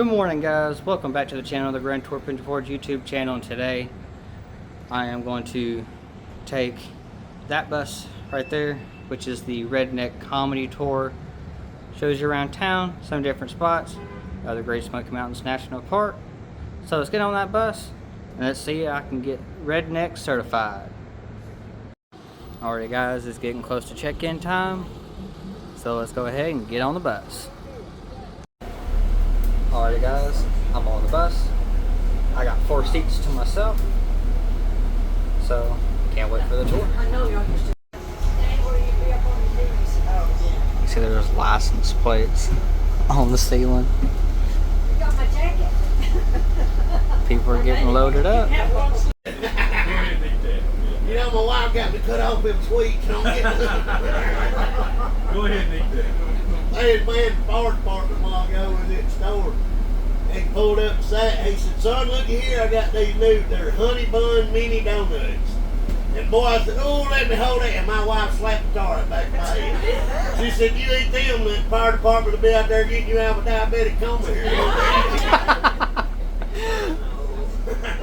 Good morning, guys. Welcome back to the channel, the Grand Tour Pigeon Forge YouTube channel. And today I am going to take that bus right there, which is the Redneck Comedy Tour. Shows you around town, some different spots, the Great Smoky Mountains National Park. So let's get on that bus and let's see if I can get Redneck certified. Alrighty, guys, it's getting close to check-in time, so let's go ahead and get on the bus. Alrighty, guys, I'm on the bus. I got 4 seats to myself, so can't wait for the tour. I know you're used to it. You see there's license plates on the ceiling. You got my jacket. People are getting loaded up. You know, my wife got me cut off them sweets. Don't get Go ahead and eat that. I had a man in the fire department a while ago was at the store. And he pulled up beside. He said, "Son, look here. I got these new. They're honey bun mini donuts." And boy, I said, "Oh, let me hold it." And my wife slapped the tar back my head. She said, "You eat them, the fire department will be out there getting you out of a diabetic coma here."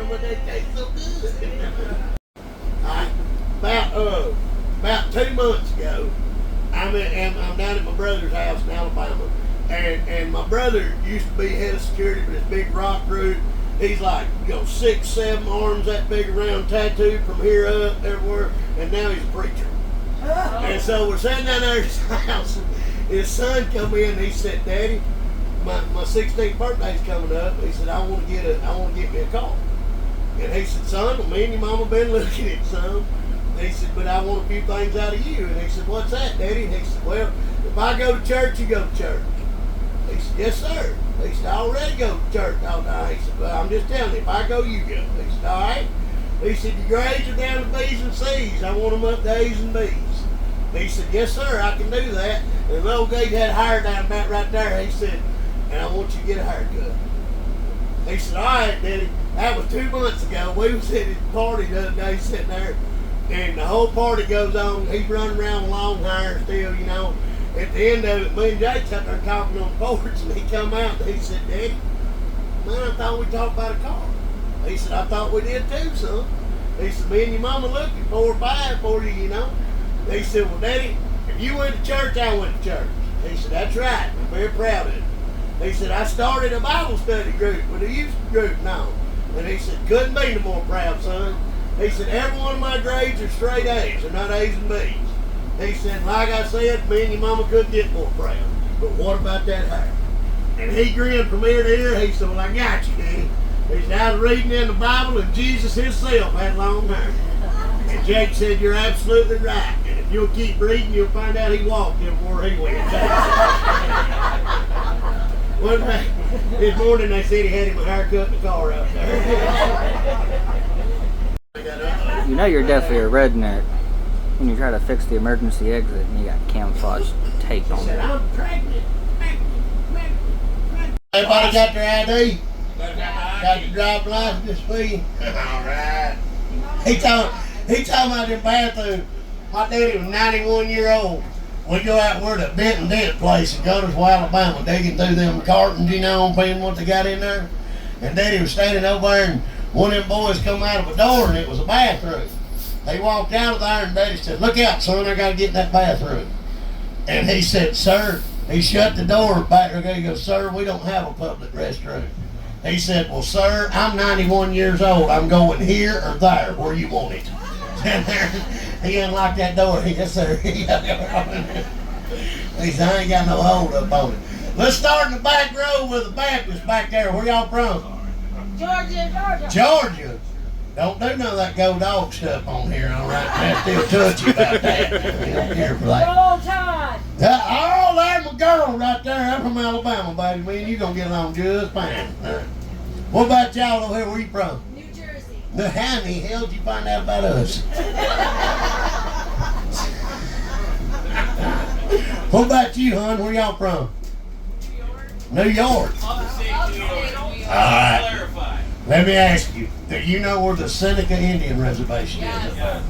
But they taste so good. About 2 months ago, I'm down at my brother's house in Alabama, and my brother used to be head of security for this big rock group. He's like, 6, 7 arms that big around, tattooed from here up everywhere, and now he's a preacher. And so we're sitting down there at his house, and his son come in and he said, "Daddy, my 16th birthday's coming up." He said, I want to get me a car." And he said, "Son, well, me and your mama been looking at some." He said, "But I want a few things out of you." And he said, "What's that, Daddy?" And he said, "Well, if I go to church, you go to church." He said, "Yes, sir." He said, "I already go to church all night." He said, "Well, I'm just telling you, if I go, you go." He said, "All right." He said, "Your grades are down to B's and C's. I want them up to A's and B's." He said, "Yes, sir, I can do that." And the old guy had hair down about right there. He said, "And I want you to get a haircut." He said, "All right, Daddy." That was 2 months ago. We was at his party the other day sitting there, and the whole party goes on. He's running around with long hair still, At the end of it, me and Jake sat there talking on the porch, and he come out and he said, "Daddy, man, I thought we talked about a car." He said, "I thought we did too, son." He said, "Me and your mama looking 4 or 5 for you, He said, "Well, Daddy, if you went to church, I went to church." He said, "That's right. I'm very proud of it." He said, "I started a Bible study group with a youth group now." And he said, "Couldn't be no more proud, son." He said, "Every one of my grades are straight A's. They're not A's and B's." He said, "Like I said, me and your mama couldn't get more proud. But what about that hair?" And he grinned from ear to ear. He said, "Well, I got you, Daddy." He said, "I was reading in the Bible and Jesus himself had long hair." And Jake said, "You're absolutely right. And if you'll keep reading, you'll find out he walked everywhere he went." One day, this morning they said he had him a haircut in the car out there. You know you're definitely a redneck when you try to fix the emergency exit and you got camouflage tape on it. "I'm pregnant. Everybody got their ID? Got your driver's license for you? All right. He told me about the bathroom. My daddy was 91 years old. We go out where the Benton Dent place in Gunnersville, Alabama, digging through them cartons, paying what they got in there. And Daddy was standing over there, and one of them boys come out of a door, and it was a bathroom. He walked out of there, and Daddy said, "Look out, son, I got to get in that bathroom." And he said, "Sir," he shut the door back there. He goes, "Sir, we don't have a public restroom." He said, "Well, sir, I'm 91 years old. I'm going here or there, where you want it." And there, he unlocked that door. Yes, sir. He said, "I ain't got no hold up on it." Let's start in the back row with the Baptist back there. Where y'all from? Georgia. Georgia. Don't do none of that go dog stuff on here, all right? I still touchy about that. You don't care for that. Roll Tide. Oh, there's my girl right there. I'm from Alabama, baby. Me and you gonna get along just fine. What about y'all over here? Where you from? New Jersey. How in the hell did you find out about us? What about you, hon? Where y'all from? New York. All right. Let me ask you, do you know where the Seneca Indian Reservation is? Yeah.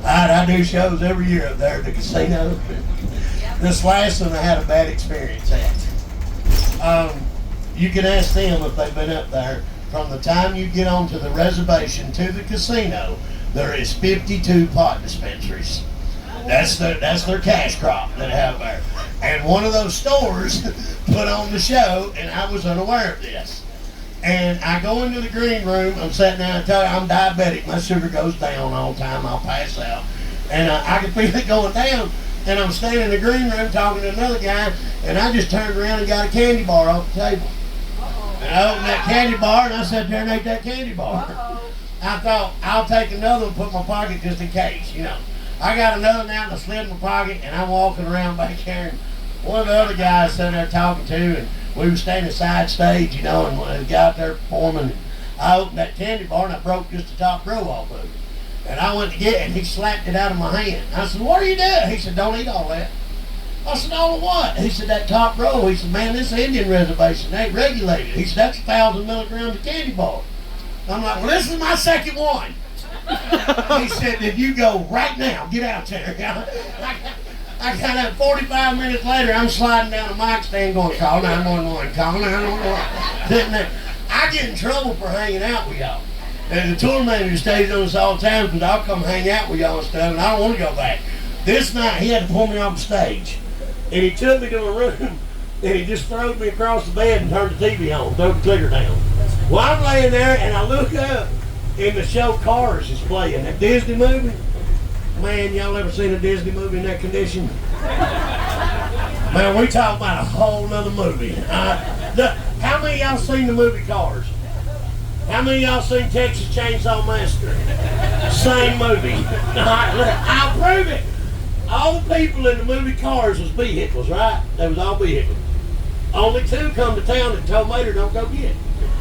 All right, I do shows every year up there at the casino. This last one I had a bad experience at. You can ask them if they've been up there. From the time you get onto the reservation to the casino, there is 52 pot dispensaries. That's their cash crop that they have there. And one of those stores put on the show, and I was unaware of this. And I go into the green room. I'm sitting down and tell you I'm diabetic. My sugar goes down all the time. I'll pass out. And I can feel it going down. And I'm standing in the green room talking to another guy, and I just turned around and got a candy bar off the table. And I opened that candy bar, and I sat there and ate that candy bar. I thought, I'll take another and put in my pocket just in case, you know. I got another now and I slid in my pocket, and I'm walking around back here, and one of the other guys sitting there talking to, and we were standing side stage, you know, and the guy out there performing. And I opened that candy bar, and I broke just the top row off of it. And I went to get it, and he slapped it out of my hand. I said, what are you doing? He said, don't eat all that. I said, all of what? He said, that top row. He said, man, this Indian reservation ain't regulated. He said, that's 1,000 milligrams of candy bar. I'm like, well, this is my second one. He said, if you go right now, get out there. I got up 45 minutes later, I'm sliding down the mic stand going, call 911, call 911. Sitting there. I get in trouble for hanging out with y'all. And the tour manager stays on us all the time because I'll come hang out with y'all and stuff, and I don't want to go back. This night, he had to pull me off the stage. And he took me to a room, and he just threw me across the bed and turned the TV on, threw the clicker down. Well, I'm laying there, and I look up, and the show Cars is playing, that Disney movie. Man, y'all ever seen a Disney movie in that condition? Man, we talk about a whole nother movie. How many of y'all seen the movie Cars? How many of y'all seen Texas Chainsaw Massacre? Same movie. I'll prove it. All the people in the movie Cars was vehicles, right? They was all vehicles. Only two come to town that told Mater don't go get.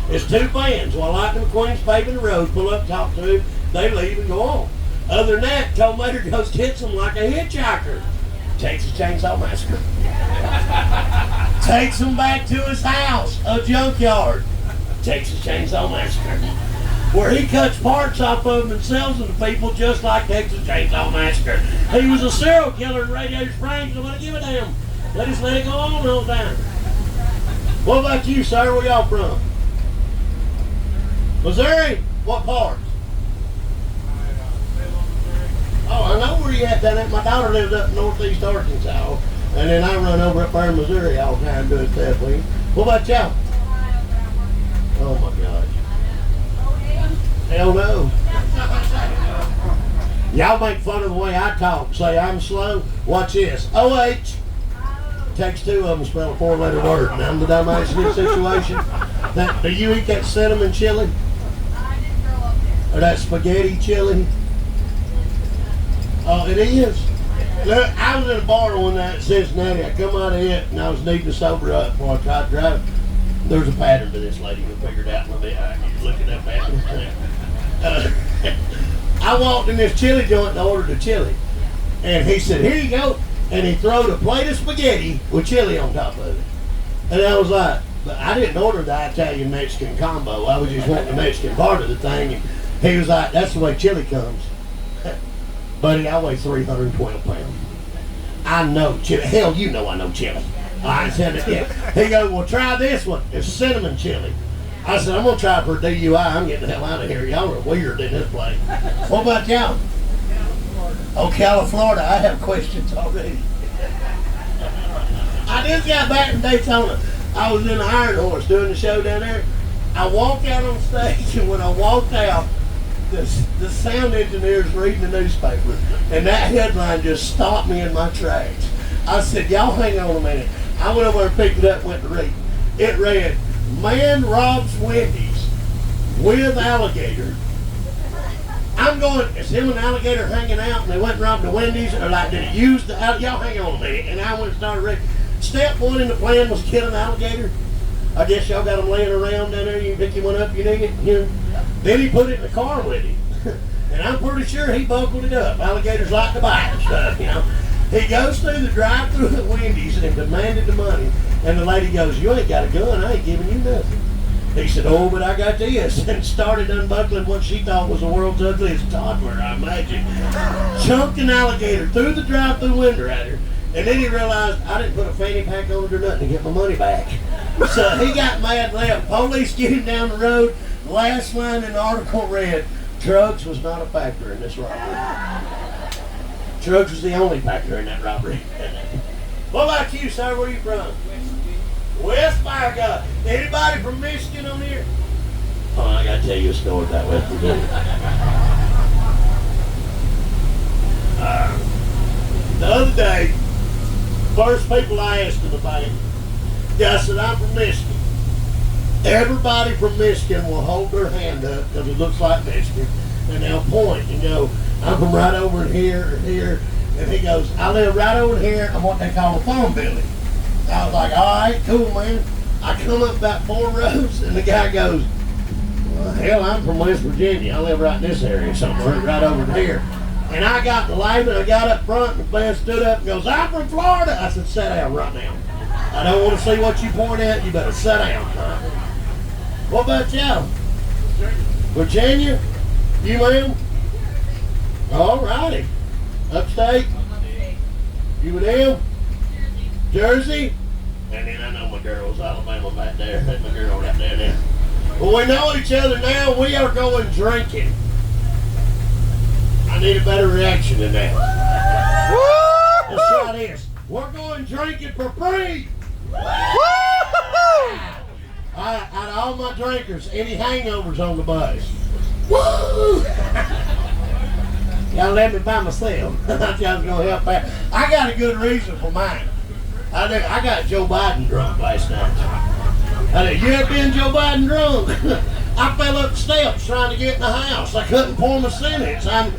It's two vans. While Lightning McQueen's paving the road, pull up, talk to him, they leave and go on. Other than that, Toll Mater goes hits them like a hitchhiker. Texas Chainsaw Massacre. Takes him back to his house, a junkyard. Texas Chainsaw Massacre. Where he cuts parts off of them and sells them to people just like Texas Chainsaw Massacre. He was a serial killer in Radiator Springs. Nobody give a damn. They just let it go on all the time. What about you, sir? Where y'all from? Missouri? What part? Oh, I know where you at down there. My daughter lives up in northeast Arkansas. And then I run over up there in Missouri all the time doing stuff with you. What about y'all? Oh my gosh. Hell no. Y'all make fun of the way I talk. Say I'm slow. Watch this. OH. Takes two of them to spell a four-letter word. And I'm the dumbass in this situation. Do you eat that cinnamon chili? I didn't grow up there. Or that spaghetti chili? Oh, it is. Look, I was in a bar one night in Cincinnati. I come out of it and I was needing to sober up before I tried to drive. There's a pattern to this lady. We'll figure it out in a bit. I need to look at that pattern. I walked in this chili joint and ordered a chili. And he said, here you go. And he throwed a plate of spaghetti with chili on top of it. And I was like, but I didn't order the Italian-Mexican combo. I was just wanting the Mexican part of the thing. And he was like, that's the way chili comes. Buddy, I weigh 312 pounds. I know chili. Hell, you know I know chili. I said it, yeah. He goes, well, try this one. It's cinnamon chili. I said, I'm going to try it for DUI. I'm getting the hell out of here. Y'all are weird in this place. What about y'all? Oh, California. I have questions already. I just got back from Daytona. I was in the Iron Horse doing the show down there. I walked out on stage, and when I walked out, the sound engineer's reading the newspaper, and that headline just stopped me in my tracks. I said, y'all hang on a minute. I went over and picked it up and went to read. It read, man robs Wendy's with alligator. I'm going, is him and alligator hanging out and they went and robbed the Wendy's? Or like, did he use the alligator? Y'all hang on a minute. And I went and started reading. Step one in the plan was kill an alligator. I guess y'all got them laying around down there. You pick one up, you dig it. You know. Then he put it in the car with him. And I'm pretty sure he buckled it up. Alligators like to bite and stuff, you know. He goes through the drive-thru at Wendy's and demanded the money. And the lady goes, you ain't got a gun, I ain't giving you nothing. He said, oh, but I got this. And started unbuckling what she thought was the world's ugliest toddler, I imagine. Chunked an alligator through the drive-thru window at her. And then he realized I didn't put a fanny pack on it or nothing to get my money back. So he got mad and left. Police get him down the road. Last line in the article read, drugs was not a factor in this robbery. Drugs was the only factor in that robbery. What about you, sir? Where you from? West Virginia. Anybody from Michigan on here? Oh, I gotta tell you a story about West Virginia. The other day, first people I asked in the bank, I said, I'm from Michigan. Everybody from Michigan will hold their hand up because it looks like Michigan, and they'll point and go, I'm from right over here or here. And he goes, I live right over here. I'm what they call a farm building. I was like, all right, cool, man. I come up about 4 rows, and the guy goes, well, hell, I'm from West Virginia. I live right in this area somewhere, right over here. And I got the light, and I got up front, and the man stood up and goes, I'm from Florida. I said, sit down right now. I don't want to see what you point at. You better sit down. What about y'all? Virginia? You, ma'am? All righty. Upstate? You with them? Jersey? And then I know my girls, Alabama back there. That's my girl right there now. Well, we know each other now. We are going drinking. I need a better reaction than that. Let's try this. We're going drinking for free. Out of all my drinkers, any hangovers on the bus? Woo! Y'all let me by myself. I was going to help out. I got a good reason for mine. I got Joe Biden drunk last night. You ever been Joe Biden drunk? I fell up the steps trying to get in the house. I couldn't form a sentence. That's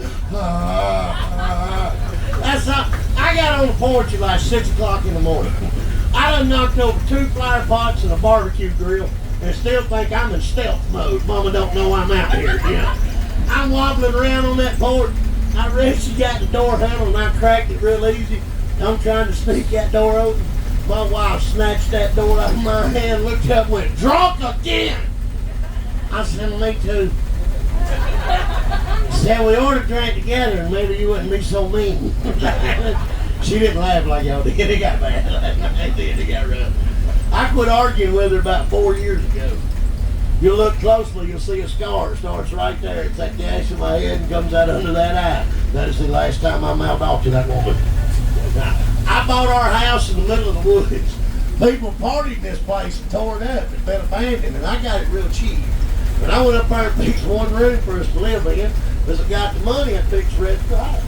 not. I got on the porch at like 6 o'clock in the morning. I done knocked over 2 flower pots and a barbecue grill and still think I'm in stealth mode. Mama don't know I'm out here. Yeah. I'm wobbling around on that porch. I read she got the door handle and I cracked it real easy. I'm trying to sneak that door open. My wife snatched that door out of my hand, looked up and went, drunk again! I said, me too. She said, we ought to drink together and maybe you wouldn't be so mean. She didn't laugh like y'all did. It got bad. It got rough. I quit arguing with her about 4 years ago. You look closely, you'll see a scar. It starts right there. It's that gash in my head and comes out under that eye. That is the last time I mouthed off to that woman. I bought our house in the middle of the woods. People partied in this place and tore it up. It's been abandoned, and I got it real cheap. But I went up there and fixed one room for us to live in. Because I got the money, I fixed the rest of the house.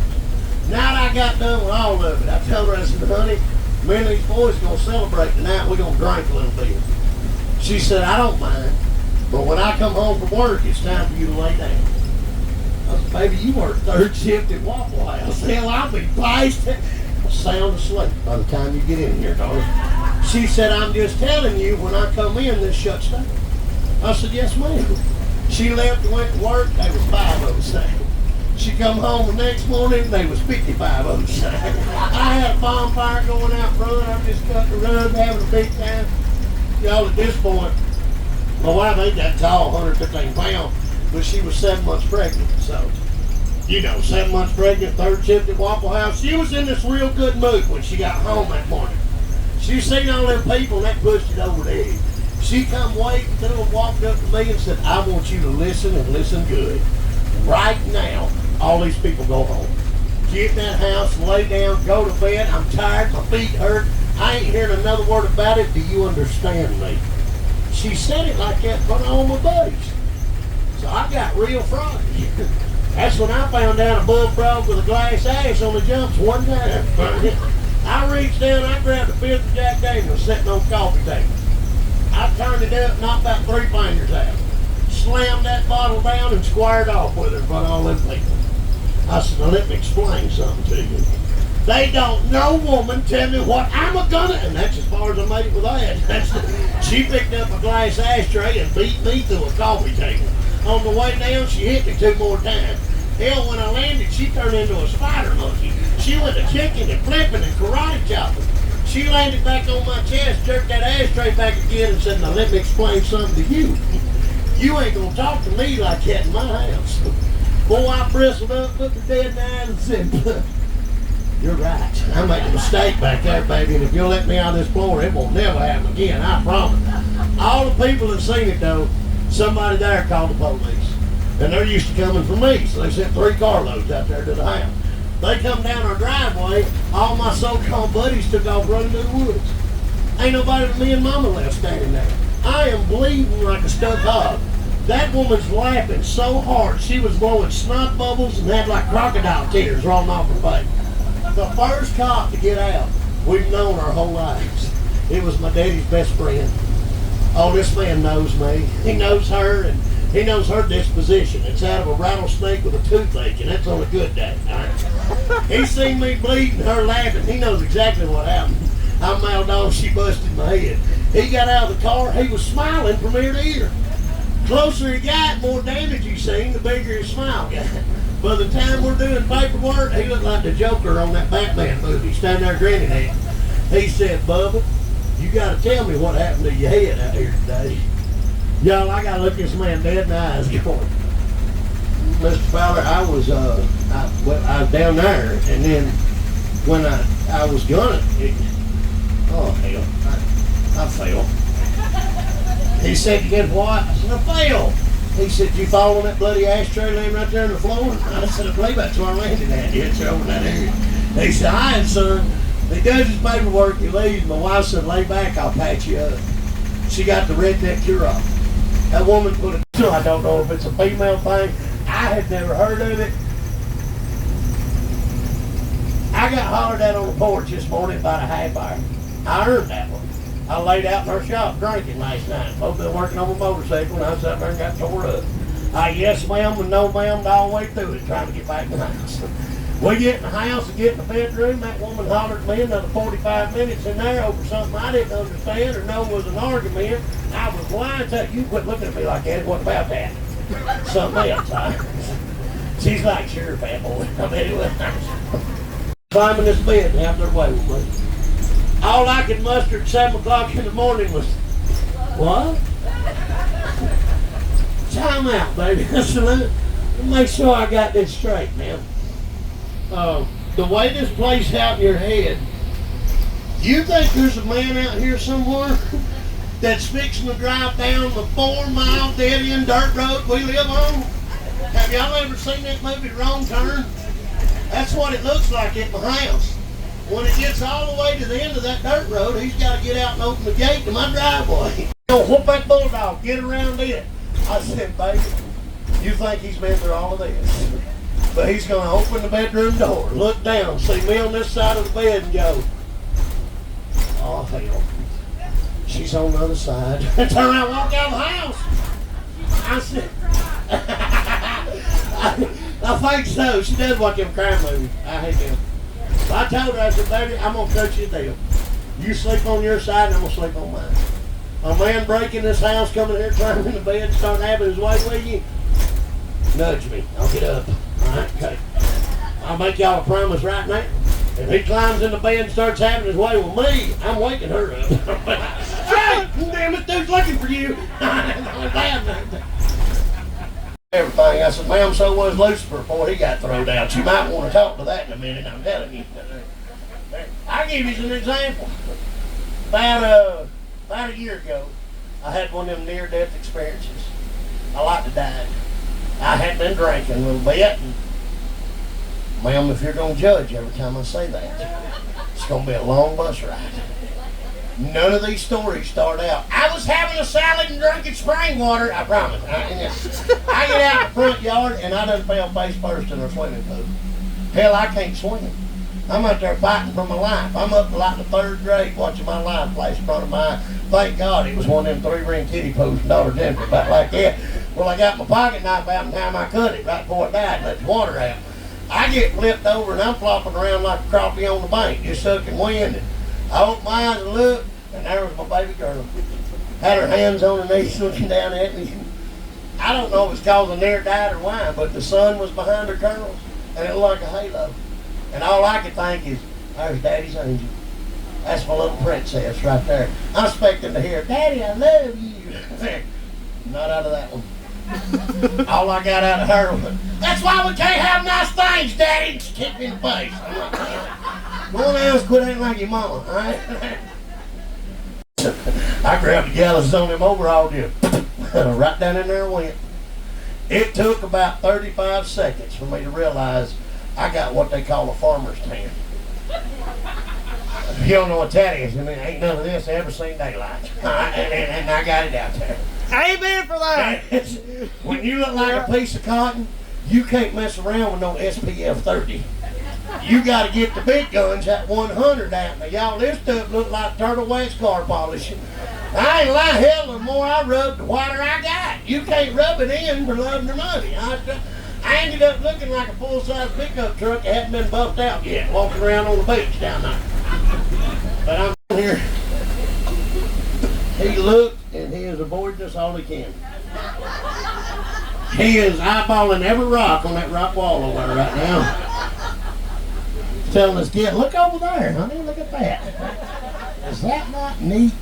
Now that I got done with all of it, I told her, I said, honey, me and these boys are going to celebrate tonight. We're going to drink a little bit. She said, I don't mind. But when I come home from work, it's time for you to lay down. I said, baby, you work third shift at Waffle House. Hell, I'll be pissed. Sound asleep by the time you get in here, darling. She said, I'm just telling you, when I come in, this shuts down. I said, yes, ma'am. She left and went to work. There was 5 of us there. She come home the next morning, there was 55 of us there. I had a bonfire going out front. I'm just cutting the rug, having a big time. Y'all, at this point, my wife ain't that tall, 115 pounds, but she was 7 months pregnant. So, 7 months pregnant, third shift at Waffle House. She was in this real good mood when she got home that morning. She seen all them people and that pushed it over the edge. She come waiting through and walked up to me and said, I want you to listen and listen good. Right now, all these people go home. Get in that house, lay down, go to bed. I'm tired, my feet hurt. I ain't hearing another word about it. Do you understand me? She said it like that in front of all my buddies. So I got real frightened. That's when I found out a bullfrog with a glass ass on the jumps one time. I reached down, I grabbed a 5th of Jack Daniels sitting on the coffee table. I turned it up, knocked about 3 fingers out. Slammed that bottle down and squared off with it in front of all them people. I said, now let me explain something to you. They don't, no woman tell me what I'm gonna, and that's as far as I made it with that. She picked up a glass ashtray and beat me through a coffee table. On the way down, she hit me 2 more times. Hell, when I landed, she turned into a spider monkey. She went to kicking and flipping and karate chopping. She landed back on my chest, jerked that ashtray back again and said, now let me explain something to you. You ain't gonna talk to me like that in my house. Boy, I bristled up, looked her dead in the eye and said, You're right. I made a mistake back there, baby, and if you'll let me out of this floor, it won't never happen again, I promise. All the people that seen it, though, somebody there called the police. And they're used to coming for me, so they sent 3 carloads out there to the house. They come down our driveway, all my so-called buddies took off running to the woods. Ain't nobody but me and Mama left standing there. I am bleeding like a stuck hog. That woman's laughing so hard, she was blowing snot bubbles and had like crocodile tears rolling off her face. The first cop to get out, we've known our whole lives. It was my daddy's best friend. Oh, this man knows me. He knows her, and he knows her disposition. It's out of a rattlesnake with a toothache, and that's on a good day. He seen me bleeding, her laughing. He knows exactly what happened. I mouthed off, she busted my head. He got out of the car, he was smiling from ear to ear. Closer he got, more damage he seen, the bigger his smile got. By the time we're doing paperwork, he looked like the Joker on that Batman movie, standing there grinning at him. He said, Bubba, you gotta tell me what happened to your head out here today. Y'all, I gotta look this man dead in the eyes going, Mr. Fowler, I was down there, and then when I was gonna, oh hell, I fell. He said, you did what? I said, I fell. He said, you fall on that bloody ashtray laying right there on the floor? I said, I believe that's where I landed at. It's over in that area. He said, hi, son. He does his paperwork, he leaves. My wife said, lay back, I'll patch you up. She got the Redneck cure-off. That woman put it, I don't know if it's a female thing. I had never heard of it. I got hollered at on the porch this morning about a half hour. I earned that one. I laid out in her shop drinking last night. Both been working on a motorcycle, and I sat there and got tore up. I yes ma'am and no ma'am all the way through it, trying to get back to the house. We get in the house and get in the bedroom. That woman hollered at me another 45 minutes in there over something I didn't understand or know was an argument. I was blind to you. Quit looking at me like that. What about that? Something else. She's like, sure, fat boy. I bet it was. Climbing this bed and have their way with me. All I could muster at 7 o'clock in the morning was, what? Time out, baby. Let me make sure I got this straight, man. The way this plays out in your head, you think there's a man out here somewhere that's fixing to drive down the 4-mile dead-end dirt road we live on? Have y'all ever seen that movie, Wrong Turn? That's what it looks like at my house. When it gets all the way to the end of that dirt road, he's got to get out and open the gate to my driveway. Whoop that bulldog, get around it. I said, baby, you think he's been through all of this? But he's going to open the bedroom door, look down, see me on this side of the bed and go, oh hell, she's on the other side. Turn around, walk out of the house. I said, I think so. She does watch them crime movies. I hate them. I told her, I said, baby, I'm going to cut you a deal. You sleep on your side and I'm going to sleep on mine. A man breaking this house, coming here, climbing in the bed, and starting having his way with you, nudge me. I'll get up. All right, okay. I'll make y'all a promise right now. If he climbs in the bed and starts having his way with me, I'm waking her up. Hey, damn it, dude's looking for you. Everything. I said, ma'am, so was Lucifer before he got thrown out. You might want to talk to that in a minute, I'm telling you. I'll give you an example. About a year ago, I had one of them near-death experiences. I like to die. I had been drinking a little bit. And, ma'am, if you're going to judge every time I say that, it's going to be a long bus ride. None of these stories start out, I was having a salad and drinking spring water. I promise. I get out in the front yard and I done fell face first in a swimming pool. Hell, I can't swim. I'm out there fighting for my life. I'm up to like the 3rd grade watching my life flash in front of my eye. Thank God it was one of them 3-ring kiddie pools from Dollar General, about like that. Well, I got my pocket knife out in time I cut it right before it died and let the water out. I get flipped over and I'm flopping around like a crappie on the bank, just sucking wind. And I opened my eyes and looked, and there was my baby girl. Had her hands on her knees looking down at me. I don't know if it's because I near died or why, but the sun was behind her curls, and it looked like a halo. And all I could think is, there's Daddy's angel. That's my little princess right there. I'm expecting to hear, Daddy, I love you. Not out of that one. All I got out of her was, that's why we can't have nice things, Daddy. Just kick me in the face. I'm like, Come on now, quit acting like your mama, all right? I grabbed the gallows on them overalls, just right down in there and went. It took about 35 seconds for me to realize I got what they call a farmer's tan. You don't know what that is, and ain't none of this ever seen daylight. And I got it out there. Amen for that. When you look like a piece of cotton, you can't mess around with no SPF 30. You got to get the big guns at 100 out. Now, y'all, this stuff look like turtle wax car polish. I ain't lying, hell, the more I rub, the whiter I got. You can't rub it in for loving or money. I ended up looking like a full-size pickup truck that hadn't been buffed out yet, walking around on the beach down there. But I'm here. He looked, and he is avoiding us all he can. He is eyeballing every rock on that rock wall over there right now. He's telling us, kid, look over there, honey, look at that. Is that not neat?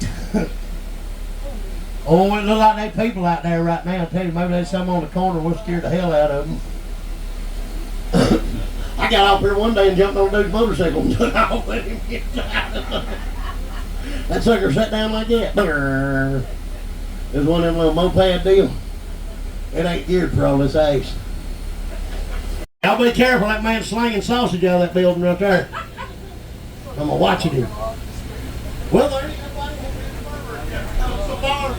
Oh, it look like they people out there right now. I tell you, maybe there's some on the corner. We'll scare the hell out of them. I got off here one day and jumped on a dude's motorcycle and took off with him. That sucker sat down like that. It was one of them little moped deal. It ain't geared for all this ice. Y'all be careful, that man's slinging sausage out of that building right there. I'm gonna watch him. Well, there ain't nobody so far.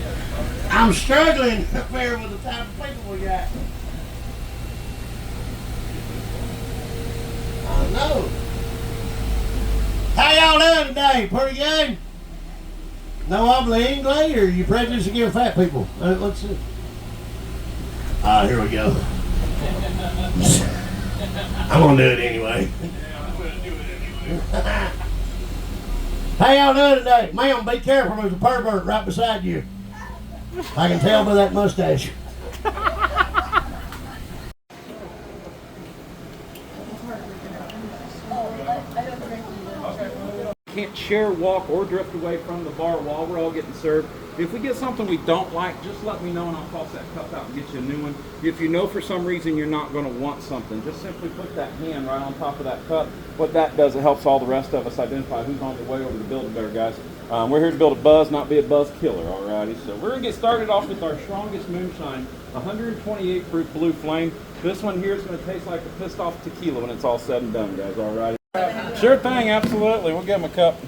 I'm struggling up there with the type of people we got. I know. How y'all doing today? Pretty good? No habla inglés, or you prejudiced against fat people? Let's see. Here we go. I'm gonna do it anyway. How y'all doing today? Ma'am, be careful, there's a pervert right beside you. I can tell by that mustache. Can't share, walk, or drift away from the bar while we're all getting served. If we get something we don't like, just let me know and I'll toss that cup out and get you a new one. If you know for some reason you're not going to want something, just simply put that hand right on top of that cup. What that does, it helps all the rest of us identify who's on their way over to Build-A-Bear, guys. We're here to build a buzz, not be a buzz killer, alrighty? So we're going to get started off with our strongest moonshine, 128 proof Blue Flame. This one here is going to taste like a pissed off tequila when it's all said and done, guys, alrighty? Sure thing, absolutely. We'll give them a cup.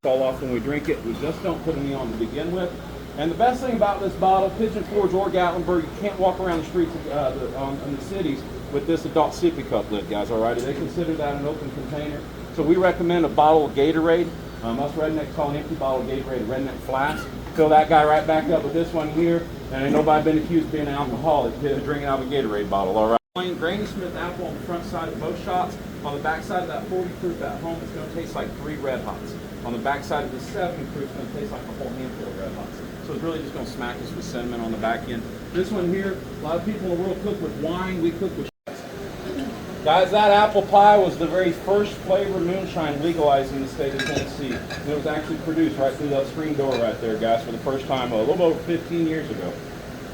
Fall off when we drink it. We just don't put any on to begin with. And the best thing about this bottle, Pigeon Forge or Gatlinburg, you can't walk around the streets in the cities with this adult sippy cup lid, guys, alrighty? They consider that an open container. So we recommend a bottle of Gatorade. Us rednecks call an empty bottle of Gatorade a redneck flask. Fill that guy right back up with this one here, and ain't nobody been accused of being an alcoholic drinking out of a Gatorade bottle, alright? Plain Granny Smith apple on the front side of both shots. On the back side of that 40 proof at home, it's going to taste like 3 Red Hots. On the back side of the 70 proof, it's going to taste like a whole handful of Red Hots. So it's really just going to smack us with cinnamon on the back end. This one here, a lot of people in the world cook with wine. We cook with guys, that apple pie was the very first flavor moonshine legalized in the state of Tennessee. And it was actually produced right through that screen door right there, guys, for the first time a little over 15 years ago.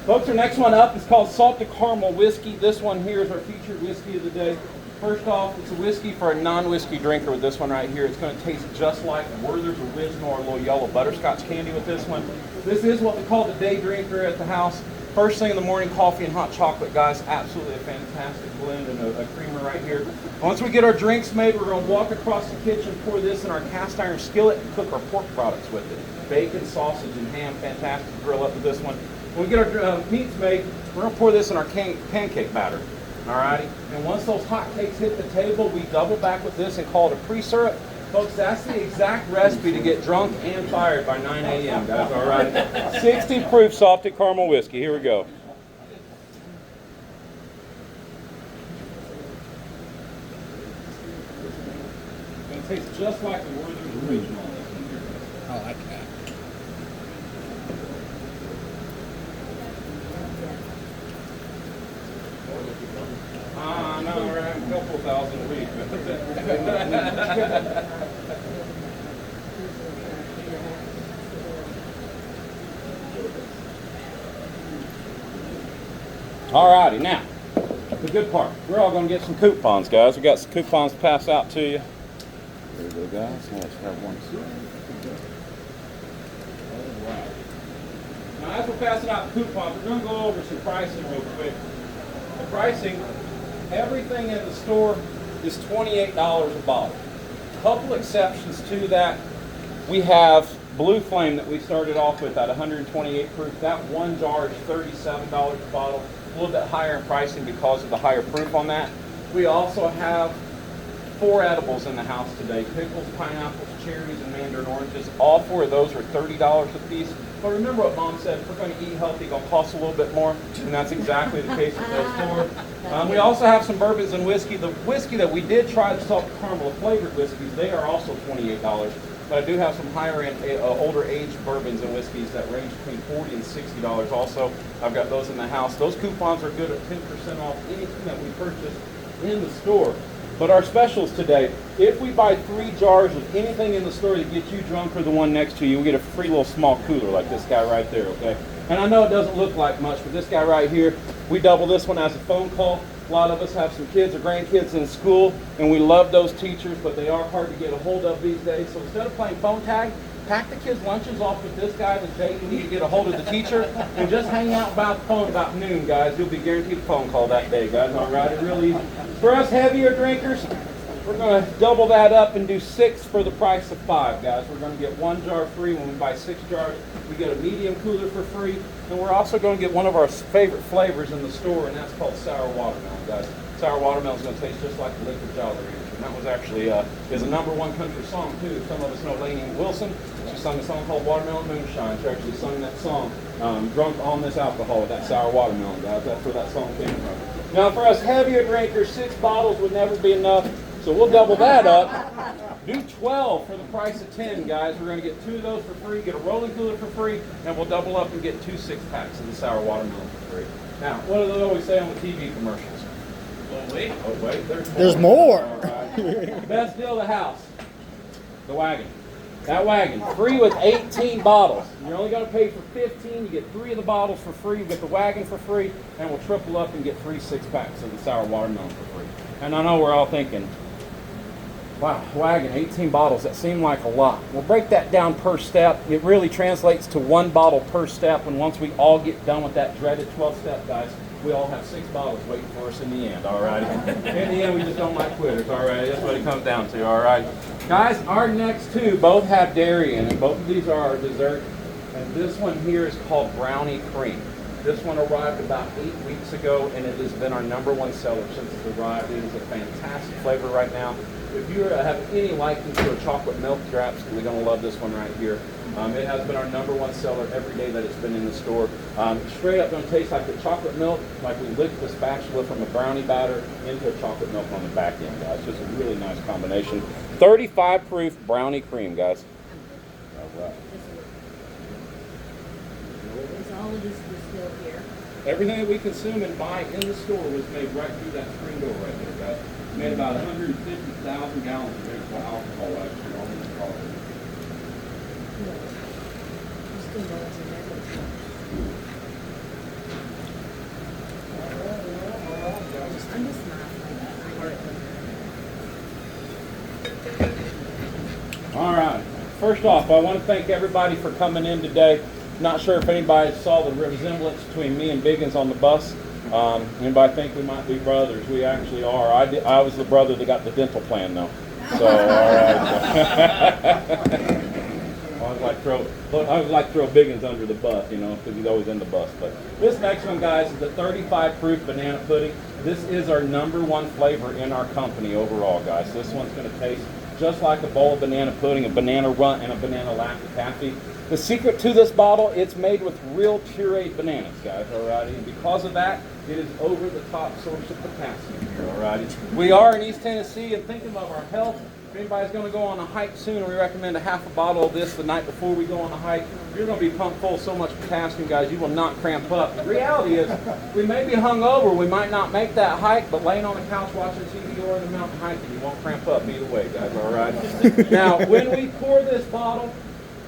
Folks, our next one up is called Salted Caramel Whiskey. This one here is our featured whiskey of the day. First off, it's a whiskey for a non-whiskey drinker with this one right here. It's going to taste just like Werther's Original or a little yellow butterscotch candy with this one. This is what we call the day drinker at the house. First thing in the morning, coffee and hot chocolate, guys. Absolutely a fantastic blend and a creamer right here. Once we get our drinks made, we're going to walk across the kitchen, pour this in our cast iron skillet, and cook our pork products with it. Bacon, sausage, and ham, fantastic to grill up with this one. When we get our meats made, we're going to pour this in our pancake batter. Alrighty? And once those hot cakes hit the table, we double back with this and call it a pre-syrup. Folks, that's the exact recipe to get drunk and fired by 9 a.m., guys, alright? 60 proof salted caramel whiskey. Here we go. It's going to taste just like the Werther's Original. I like that. No, we're having a couple thousand a week. Alrighty, now, But the good part, we're all going to get some coupons, guys. We got some coupons to pass out to you. There you go, guys. Let's have one. All right. Now, as we're passing out the coupons, we're going to go over some pricing real quick. The pricing, everything in the store is $28 a bottle. A couple exceptions to that. We have Blue Flame that we started off with at 128 proof. That one jar is $37 a bottle. A little bit higher in pricing because of the higher proof on that. We also have 4 edibles in the house today. Pickles, pineapples, cherries, and mandarin oranges. All 4 of those are $30 a piece. But remember what Mom said, if we're going to eat healthy, it's going to cost a little bit more. And that's exactly the case with those 4. We also have some bourbons and whiskey. The whiskey that we did try, the salt caramel flavored whiskeys, they are also $28. But I do have some higher end, older aged bourbons and whiskeys that range between $40 and $60 also. I've got those in the house. Those coupons are good at 10% off anything that we purchase in the store. But our specials today, if we buy 3 jars of anything in the store that gets you drunk or the one next to you, we get a free little small cooler like this guy right there, okay? And I know it doesn't look like much, but this guy right here, we double this one as a phone call. A lot of us have some kids or grandkids in school, and we love those teachers, but they are hard to get a hold of these days. So instead of playing phone tag, pack the kids' lunches off with this guy the day you need to get a hold of the teacher, and just hang out by the phone about noon, guys. You'll be guaranteed a phone call that day, guys. All right, it's real easy. For us heavier drinkers, we're going to double that up and do 6 for the price of 5, guys. We're going to get 1 jar free. When we buy 6 jars, we get a medium cooler for free. And we're also going to get one of our favorite flavors in the store, and that's called sour watermelon, guys. Sour watermelon is going to taste just like the liquid Jolly Rancher. And that was actually is a #1 country song, too. Some of us know Lainey Wilson. She sung a song called Watermelon Moonshine. She actually sung that song drunk on this alcohol with that sour watermelon, guys. That's where that song came from. Now, for us heavier drinkers, 6 bottles would never be enough. So we'll double that up. Do 12 for the price of 10, guys. We're going to get 2 of those for free, get a rolling cooler for free, and we'll double up and get 2 6-packs of the sour watermelon for free. Now, what do they always say on the TV commercials? Oh, wait, there's more. All right. Best deal of the house, the wagon. That wagon, free with 18 bottles. You're only going to pay for 15. You get 3 of the bottles for free. You get the wagon for free, and we'll triple up and get 3 6-packs of the sour watermelon for free. And I know we're all thinking, wow, wagon, 18 bottles, that seemed like a lot. We'll break that down per step. It really translates to 1 bottle per step, and once we all get done with that dreaded 12-step, guys, we all have 6 bottles waiting for us in the end, all right? In the end, we just don't like quitters, all right? That's what it comes down to, all right? Guys, our next 2 both have dairy in it. Both of these are our dessert, and this one here is called Brownie Cream. This one arrived about 8 weeks ago, and it has been our #1 seller since it arrived. It is a fantastic flavor right now. If you have any liking for a chocolate milk, you're absolutely going to love this one right here. It has been our #1 seller every day that it's been in the store. Straight up going to taste like the chocolate milk, like we licked the spatula from a brownie batter into a chocolate milk on the back end, guys. Just a really nice combination. 35 proof brownie cream, guys. All right. Is all of this distilled here? Everything that we consume and buy in the store was made right through that screen door right there, guys. Made about 150,000 gallons of drinkable alcohol last year on this property. All right. First off, I want to thank everybody for coming in today. Not sure if anybody saw the resemblance between me and Biggins on the bus. Anybody think we might be brothers? We actually are. I was the brother that got the dental plan, though. So, all right. I would like to throw Biggins under the bus, you know, because he's always in the bus. But this next one, guys, is the 35 proof banana pudding. This is our #1 flavor in our company overall, guys. This one's going to taste just like a bowl of banana pudding, a banana runt, and a banana Laffy Taffy. The secret to this bottle, it's made with real pureed bananas, guys, alrighty? And because of that, it is over the top source of potassium here, alrighty? We are in East Tennessee and thinking of our health. If anybody's going to go on a hike soon, we recommend a half a bottle of this the night before we go on a hike. You're going to be pumped full of so much potassium, guys, you will not cramp up. The reality is, we may be hungover, we might not make that hike, but laying on the couch watching TV or in the mountain hiking, you won't cramp up either way, guys, alright? Now, when we pour this bottle,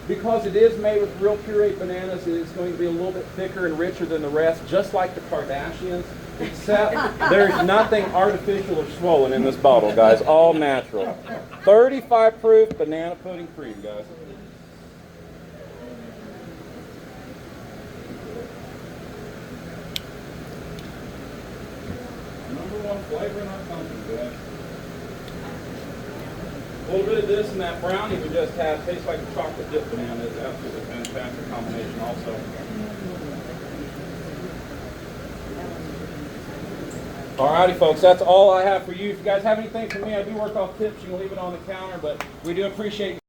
Because it is made with real pureed bananas, it is going to be a little bit thicker and richer than the rest, just like the Kardashians, except there's nothing artificial or swollen in this bottle, guys. All natural. 35 proof banana pudding cream, guys. #1 flavor in our country, guys. A little bit of this and that brownie we just had tastes like a chocolate dip banana. It's absolutely a fantastic combination also. Alrighty folks, that's all I have for you. If you guys have anything for me, I do work off tips. You can leave it on the counter, but we do appreciate you.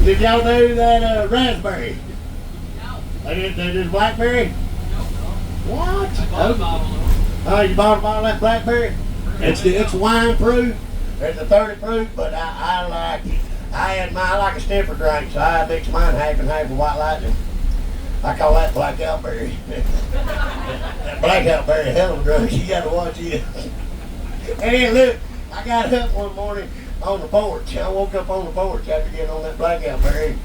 Did y'all do that raspberry? No. They did blackberry? No. What? Bought a bottle. Oh, you bought a bottle of that blackberry? It's wine proof. There's a 30 proof, but I like it. I like a stiffer drink, so I mix mine half and half with White Lightning. I call that blackout berry. That blackout berry, hell of a drug. You gotta watch it. And then look, I got up one morning on the porch. I woke up on the porch after getting on that blackout berry.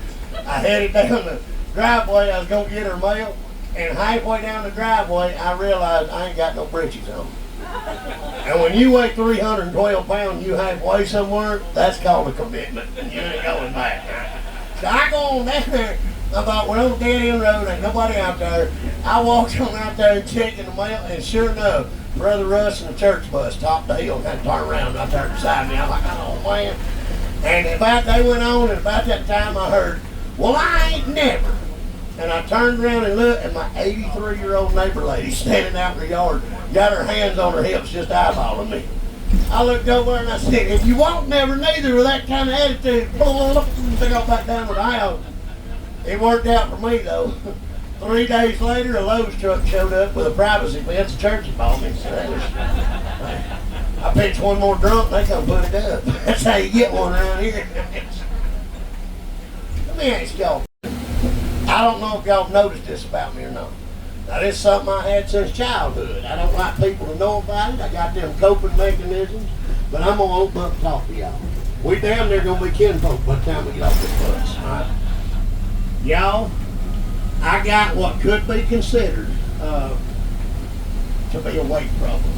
I headed down the driveway. I was gonna get her mail, and halfway down the driveway, I realized I ain't got no britches on. And when you weigh 312 pounds, you halfway somewhere, that's called a commitment. You ain't going back. So I go on down there. I thought, we're on a dead end road, ain't nobody out there. I walked on out there and checked in the mail, and sure enough, Brother Russ and the church bus topped the hill, kind of turned around and I turned beside me. I'm like, oh man. And about they went on, and about that time I heard, well, I ain't never. And I turned around and looked, and my 83-year-old neighbor lady standing out in the yard, got her hands on her hips, just eyeballing me. I looked over and I said, if you won't never neither with that kind of attitude, pick up back down to the house. It worked out for me though. 3 days later, a Lowe's truck showed up with a privacy fence. The church had bought me. So I pitched one more drunk, they come put it up. That's how you get one around here. Let me ask y'all. I don't know if y'all noticed this about me or not. Now this is something I had since childhood. I don't like people to know about it. I got them coping mechanisms, but I'm gonna open up and talk to y'all. We damn near gonna be kinfolk by the time we get off this bus, right? Y'all, I got what could be considered to be a weight problem.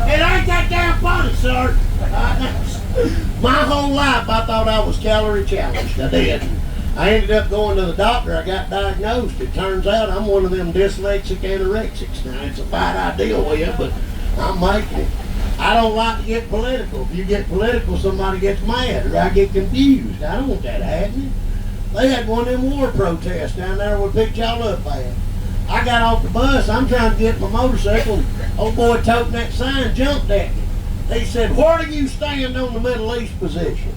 It ain't that damn funny, sir. My whole life I thought I was calorie challenged. I did. I ended up going to the doctor. I got diagnosed. It turns out I'm one of them dyslexic anorexics. Now, it's a fight I deal with, but I'm making it. I don't like to get political. If you get political, somebody gets mad or I get confused. I don't want that happening. They had one of them war protests down there we picked y'all up at. I got off the bus. I'm trying to get my motorcycle. Old boy toting that sign jumped at me. He said, where do you stand on the Middle East position?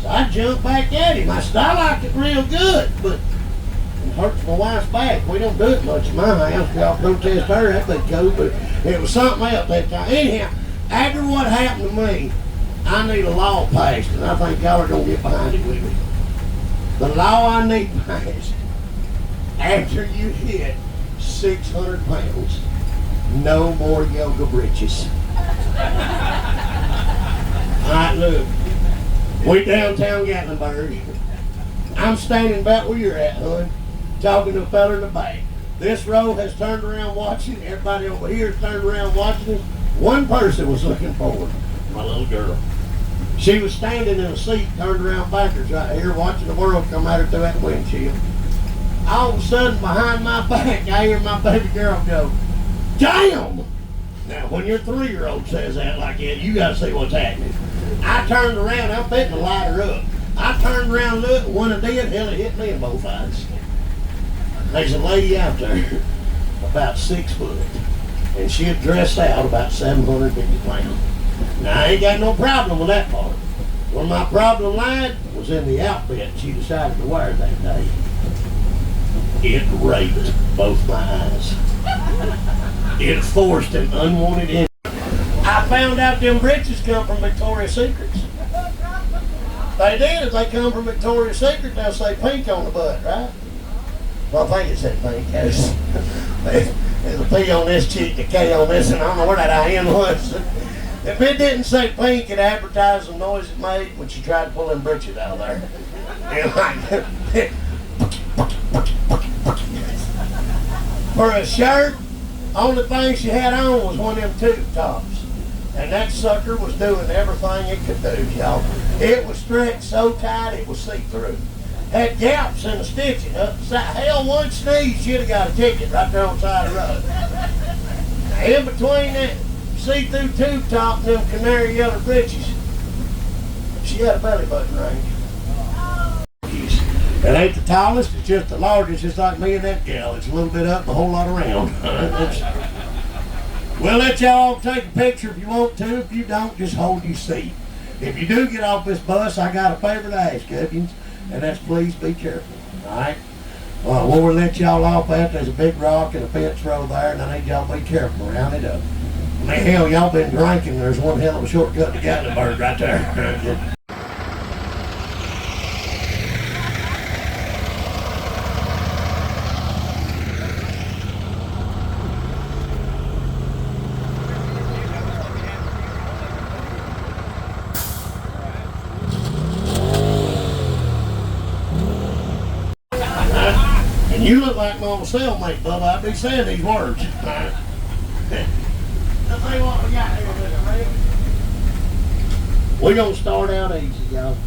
So I jumped back at him. I said, I like it real good, but it hurts my wife's back. We don't do it much in my house. Y'all protest her, that'd be cool, but it was something else that time. Anyhow, after what happened to me, I need a law passed, and I think y'all are going to get behind it with me. The law I need passed, after you hit 600 pounds, no more yoga britches. All right, look. We downtown Gatlinburg. I'm standing about where you're at, hon, talking to a fella in the back. This row has turned around watching. Everybody over here has turned around watching us. One person was looking forward, my little girl. She was standing in a seat, turned around backwards right here, watching the world come at her through that windshield. All of a sudden, behind my back, I hear my baby girl go, damn! Now, when your 3-year-old says that like that, you got to see what's happening. I turned around, I'm fitting to light her up. I turned around, looked, when I did, hell, it hit me in both eyes. There's a lady out there, about 6 foot, and she had dressed out about 750 pounds. Now, I ain't got no problem with that part. Where my problem lied was in the outfit she decided to wear that day. It raped both my eyes. It forced an unwanted in. I found out them britches come from Victoria's Secrets. They did. If they come from Victoria's Secret, they'll say pink on the butt, right? Well, I think it said pink. There's a P on this cheek, a K on this, and I don't know where that IN was. If it didn't say pink, it advertised the noise it made when she tried to pull them britches out of there. And like, for a shirt, only thing she had on was one of them tube tops. And that sucker was doing everything it could do, y'all. It was stretched so tight it was see-through. Had gaps in the stitching up the side. Hell, one sneeze, she'd have got a ticket right there on the side of the road. Now, in between that see-through tube top and them canary yellow britches, she had a belly button ring. It ain't the tallest, it's just the largest, just like me and that gal. It's a little bit up, a whole lot around. We'll let y'all take a picture if you want to. If you don't, just hold your seat. If you do get off this bus, I got a favor to ask you, and that's please be careful. All right? We'll let y'all off at. There's a big rock and a fence row there, and I need y'all to be careful around it up. Man, hell, y'all been drinking. There's one hell of a shortcut to Gatlinburg right there. And you look like my old cellmate, Bubba. I'd be saying these words. I'll tell you what we got here with it, right? We're going to start out easy, y'all.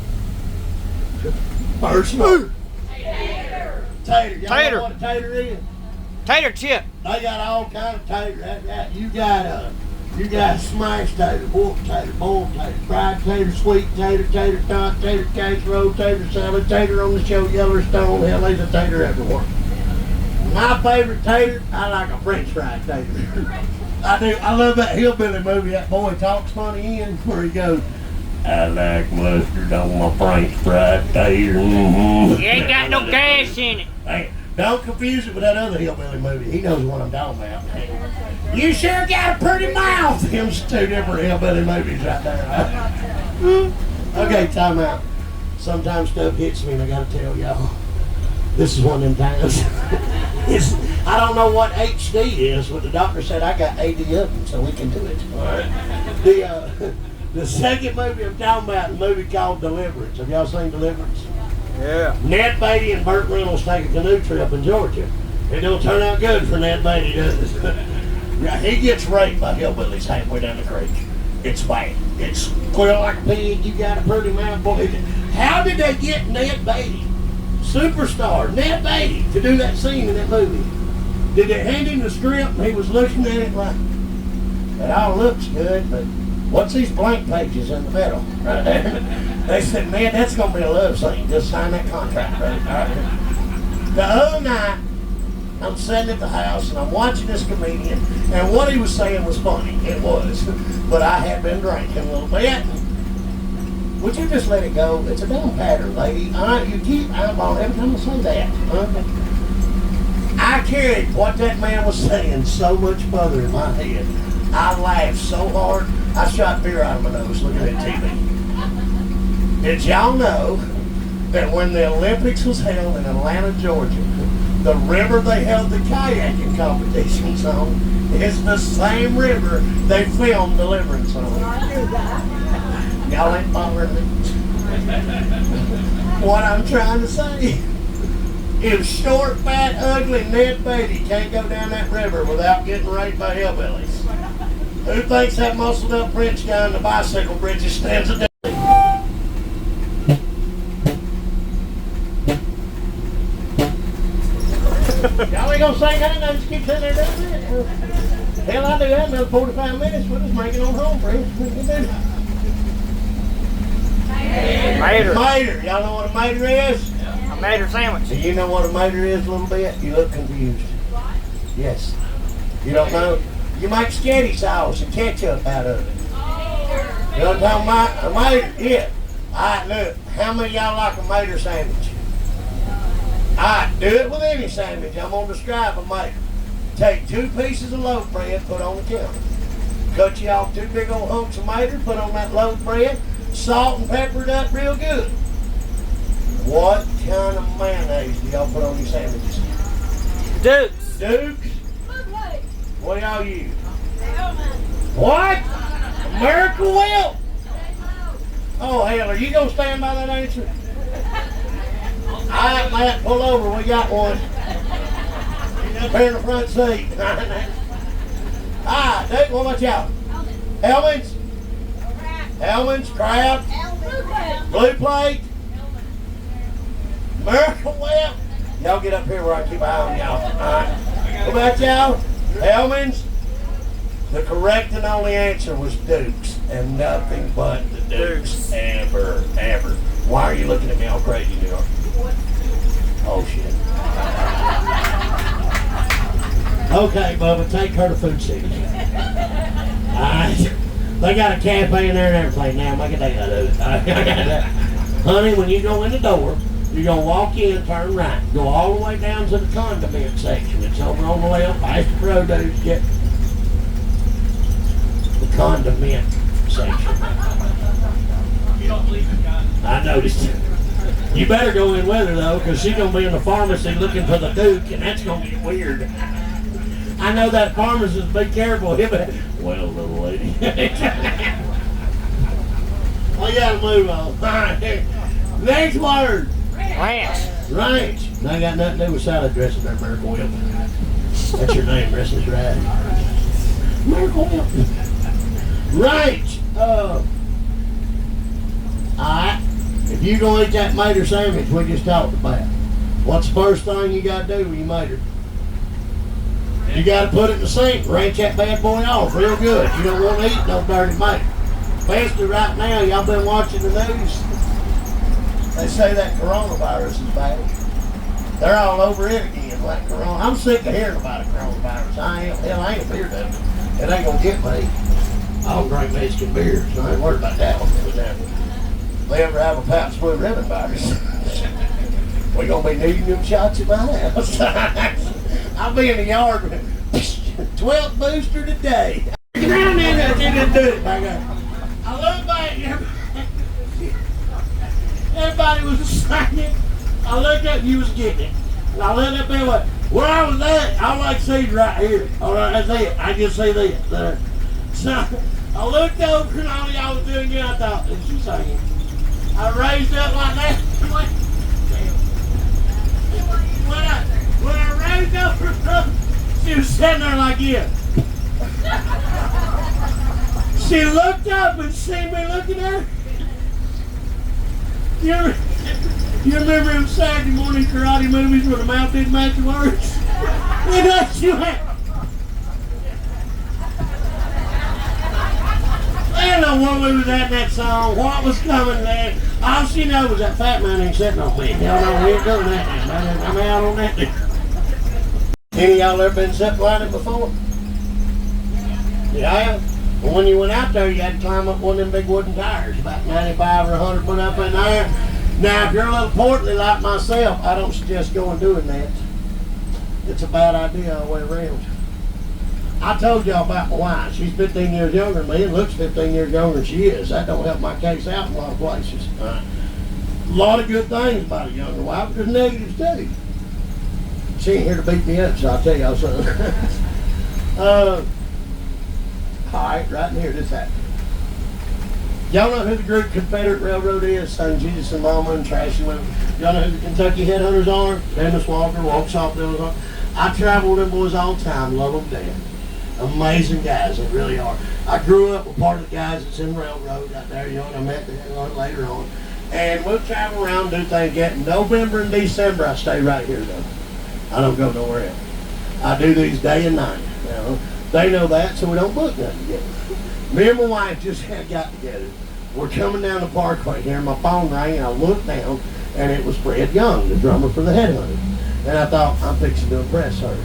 First one. Tater. Tater. Y'all Tater. know what a tater is? Tater chip. They got all kind of tater. You got smashed tater, boiled tater, fried tater, sweet tater, tater tot, tater casserole, tater salad, tater on the show, Yellowstone. Hell, there's a tater everywhere. My favorite tater, I like a French fried tater. I do. I love that hillbilly movie. That boy talks funny in where he goes, "I like mustard on my French fried tater." Mm-hmm. You ain't got no gas in it. Hey, don't confuse it with that other hillbilly movie. He knows what I'm talking about. You sure got a pretty mouth. Them's two different hillbilly movies right there. Okay, time out. Sometimes stuff hits me and I gotta tell y'all. This is one of them times. I don't know what HD is, but the doctor said I got 80 of them, so we can do it. All right. The second movie I'm talking about is a movie called Deliverance. Have y'all seen Deliverance? Yeah. Ned Beatty and Burt Reynolds take a canoe trip in Georgia. It don't turn out good for Ned Beatty, does it? He gets raped by hillbillies halfway down the creek. It's bad. It's squeal like a pig. You got a pretty mouth, boy. How did they get Ned Beatty, superstar Ned Beatty, to do that scene in that movie? Did they hand him the script and he was looking at it like, it all looks good, but what's these blank pages in the middle? Right there. They said, man, that's going to be a love scene. Just sign that contract, right? The other night, I'm sitting at the house and I'm watching this comedian, and what he was saying was funny. It was. But I had been drinking a little bit. Would you just let it go? It's a dumb pattern, lady. You keep eyeballing every time I say that. I carried what that man was saying so much further in my head. I laughed so hard, I shot beer out of my nose looking at TV. Did y'all know that when the Olympics was held in Atlanta, Georgia, the river they held the kayaking competitions on is the same river they filmed Deliverance on? Y'all ain't following me. What I'm trying to say, if short, fat, ugly Ned Beatty can't go down that river without getting raped by hillbillies, who thinks that muscled up French guy in the bicycle bridges stands a Y'all ain't gonna say nothing, I just keep sitting there doing it. Hell, I do that another 45 minutes, we'll just make it on home, friends. Mater. Mater, y'all know what a mater is? A mater sandwich. Do you know what a mater is a little bit? You look confused. Yes. You don't know? You make spaghetti sauce and ketchup out of it. You know what I'm talking about? A mater, yeah. Alright, look, how many of y'all like a mater sandwich? Alright, do it with any sandwich. I'm going to describe a mater. Take 2 pieces of loaf bread, put on the counter. Cut you off 2 big old hunks of mater, put on that loaf bread, salt and pepper it up real good. What kind of mayonnaise do y'all put on your sandwiches? Dukes. Dukes? What do y'all use? What? Miracle Whip. Oh, hell, are you going to stand by that answer? All right, Matt, pull over. We got one. He's up here in the front seat. All right, Duke, what about y'all? Helmets? Helmets, crab, blue plate, Miracle Whip. Y'all get up here where I keep an eye on y'all. All right. What about y'all? Helmets? The correct and only answer was Dukes, and nothing but the Dukes. Ever. Why are you looking at me all crazy, New York? Oh, shit. Okay, Bubba, take her to Food City. All right. They got a cafe in there and everything now. Make a day out of it. Honey, when you go in the door, you're going to walk in, turn right. Go all the way down to the condiment section. It's over on the left, past the produce. Get the condiment section. You don't believe in God. I noticed. You better go in with her, though, because she's going to be in the pharmacy looking for the Duke, and that's going to get weird. I know that pharmacist, be careful. Well, little lady. Well, you gotta move on. All right. Next word. Ranch. Ranch. Now, got nothing to do with salad dressing there, Miracle Whip. That's your name, rest is right. Miracle Whip. Ranch. Alright. If you gonna eat that mater sandwich we just talked about, what's the first thing you gotta do when you mater? You gotta put it in the sink, ranch that bad boy off real good. You don't want to eat no dirty mater. Especially right now, y'all been watching the news. They say that coronavirus is bad. They're all over it again, like corona. I'm sick of hearing about a coronavirus. I ain't afraid of it. It ain't gonna get me. I don't drink Mexican beer, so I ain't worried about that one. They ever have a Pabst Blue Ribbon virus? We gonna be needing them shots in my house. I'll be in the yard with 12th booster today. Get around there and do it back there. I look back, everybody was singing. I looked up, you was getting it. And I looked up there, where I was at, I like to see it right here. All right, that's it. I just see this there. So I looked over and all y'all was doing it. I thought, is she singing? I raised up like that. When I raised up her throat, she was sitting there like this. She looked up and seen me looking at her. You remember them Saturday morning karate movies where the mouth didn't match the words? And that's you had. I don't know what we was at in that song, what was coming there. All she knows was that fat man ain't sitting on me. Y'all know we ain't doing that now. I'm out on that now. Any of y'all ever been ziplining before? Yeah? Well, when you went out there, you had to climb up one of them big wooden tires, about 95 or 100 foot up in there. Now, if you're a little portly like myself, I don't suggest going doing that. It's a bad idea all the way around. I told y'all about my wife. She's 15 years younger than me and looks 15 years younger than she is. That don't help my case out in a lot of places. A lot of good things about a younger wife, but there's negatives too. She ain't here to beat me up, so I'll tell y'all something. All right, right in here, this happened. Y'all know who the group Confederate Railroad is? Son Jesus and Mama and Trashy Women. Y'all know who the Kentucky Headhunters are? Dennis Walker, Walksall, those are. I travel with them boys all the time, love them to death. Amazing guys, they really are. I grew up with part of the guys that's in the railroad out there, you know, and I met them later on. And we'll travel around, do things. In November and December, I stay right here, though. I don't go nowhere else. I do these day and night. You know? They know that, so we don't book nothing together. Me and my wife just had got together. We're coming down the parkway here, and my phone rang, and I looked down, and it was Fred Young, the drummer for the Headhunters. And I thought, I'm fixing to impress her.